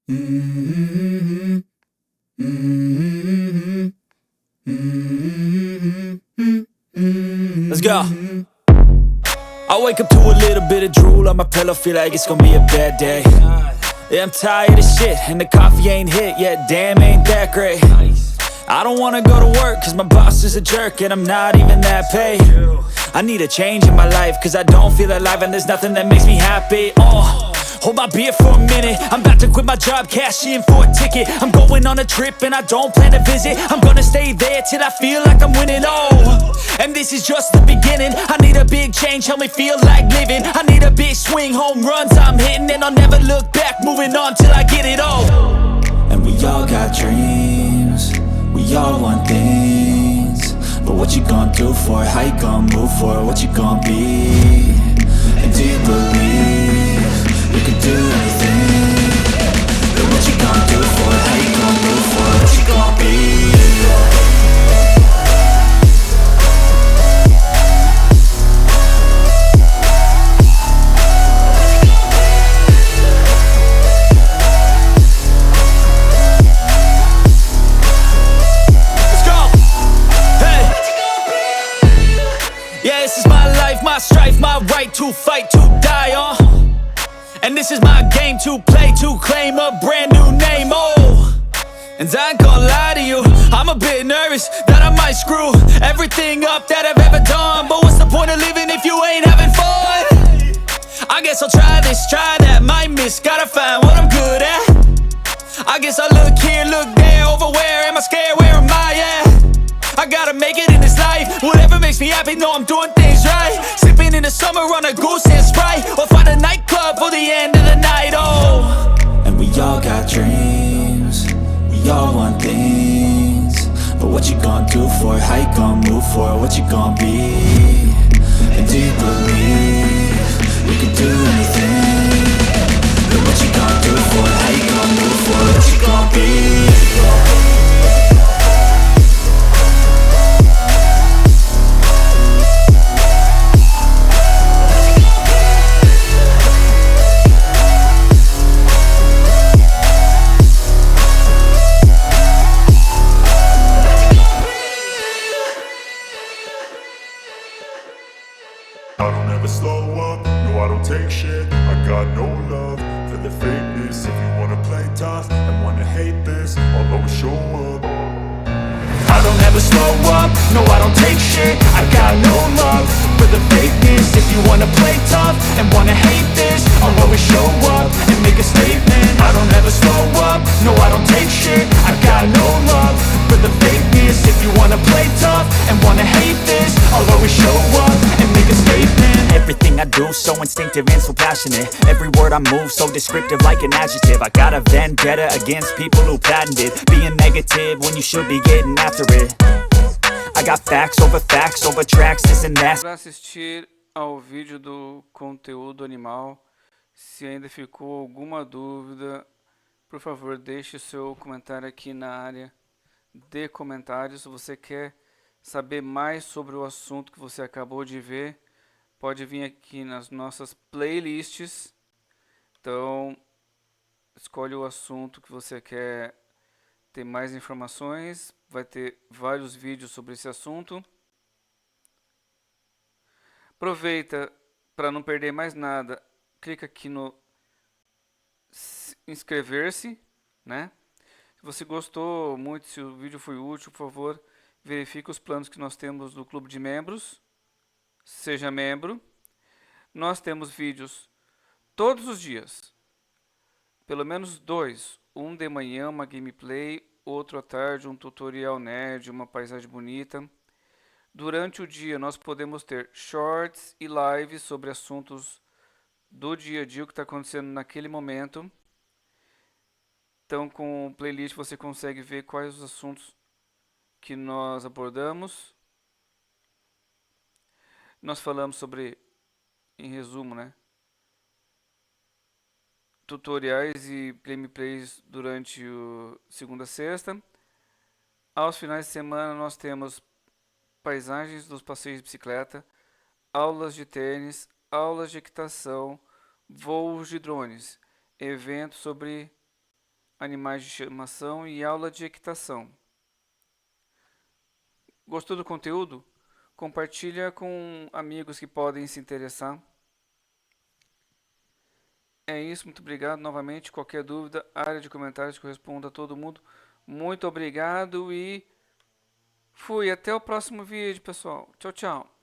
Mm-hmm. Mm-hmm. Mm-hmm. Let's go. I wake up to a little bit of drool on my pillow, feel like it's gonna be a bad day. Yeah, I'm tired of shit, and the coffee ain't hit yet, damn, ain't that great. I don't wanna go to work, cause my boss is a jerk, and I'm not even that paid. I need a change in my life, cause I don't feel alive, and there's nothing that makes me happy. Hold my beer for a minute, I'm about to quit my job, cash in for a ticket. I'm going on a trip and I don't plan to visit. I'm gonna stay there till I feel like I'm winning, and this is just the beginning. I need a big change, help me feel like living. I need a big swing, home runs I'm hitting, and I'll never look back, moving on till I get it all. And we all got dreams, we all want things, but what you gonna do for it? How you gonna move for it? What you gonna be? And do you believe you can do anything? But what you gonna do for it? How you gonna move for it? What you gonna be? My strife, my right to fight, to die on. And this is my game to play, to claim a brand new name, And I ain't gonna lie to you, I'm a bit nervous that I might screw everything up that I've ever done. But what's the point of living if you ain't having fun? I guess I'll try this, try that, might miss, gotta find what I'm good at. I guess I look here, look there, over where am I scared, where am I at? I gotta make it in this life, whatever makes me happy, know I'm doing things right. Sipping in the summer on a goose and Sprite, or find a nightclub for the end of the night, And we all got dreams, we all want things, but what you gonna do for it? How you gonna move for it? What you gonna be? And do you believe you can do anything? But what you gonna do for it? How you gonna move for it? What you gonna be? I don't ever slow up, no I don't take shit. I got no love for the fakeness. If you wanna play tough and wanna hate this, I'll always show up. I don't ever slow up, no I don't take shit. I got no love for the fakeness. If you wanna play tough and wanna hate this, I'll always show up and make a statement. I don't ever slow up, no I don't take shit. I got no love for the fakeness. If you wanna play tough and wanna hate this, I'll always show up and make a statement. Everything I do so instinctive and so passionate. Every word I move so descriptive like an adjective. I got a vendetta against people who patented being negative when you should be getting after it. I got facts over tracks, this and that. Para assistir ao vídeo do conteúdo animal, se ainda ficou alguma dúvida, por favor deixe o seu comentário aqui na área de comentários. Se você quer saber mais sobre o assunto que você acabou de ver, pode vir aqui nas nossas playlists. Então, escolhe o assunto que você quer ter mais informações. Vai ter vários vídeos sobre esse assunto. Aproveita para não perder mais nada. Clica aqui no inscrever-se, né? Se você gostou muito, se o vídeo foi útil, por favor, verifique os planos que nós temos do clube de membros. Seja membro. Nós temos vídeos todos os dias, pelo menos dois, um de manhã, uma gameplay, outro à tarde, um tutorial nerd, uma paisagem bonita. Durante o dia nós podemos ter shorts e lives sobre assuntos do dia a dia, o que está acontecendo naquele momento. Então com o playlist você consegue ver quais os assuntos que nós abordamos. Nós falamos sobre, em resumo, né, tutoriais e gameplays durante o segunda a sexta. Aos finais de semana nós temos paisagens dos passeios de bicicleta, aulas de tênis, aulas de equitação, voos de drones, eventos sobre animais de estimação e aula de equitação. Gostou do conteúdo? Compartilha com amigos que podem se interessar. É isso, muito obrigado novamente. Qualquer dúvida, área de comentários que eu respondo a todo mundo. Muito obrigado e fui. Até o próximo vídeo, pessoal. Tchau, tchau.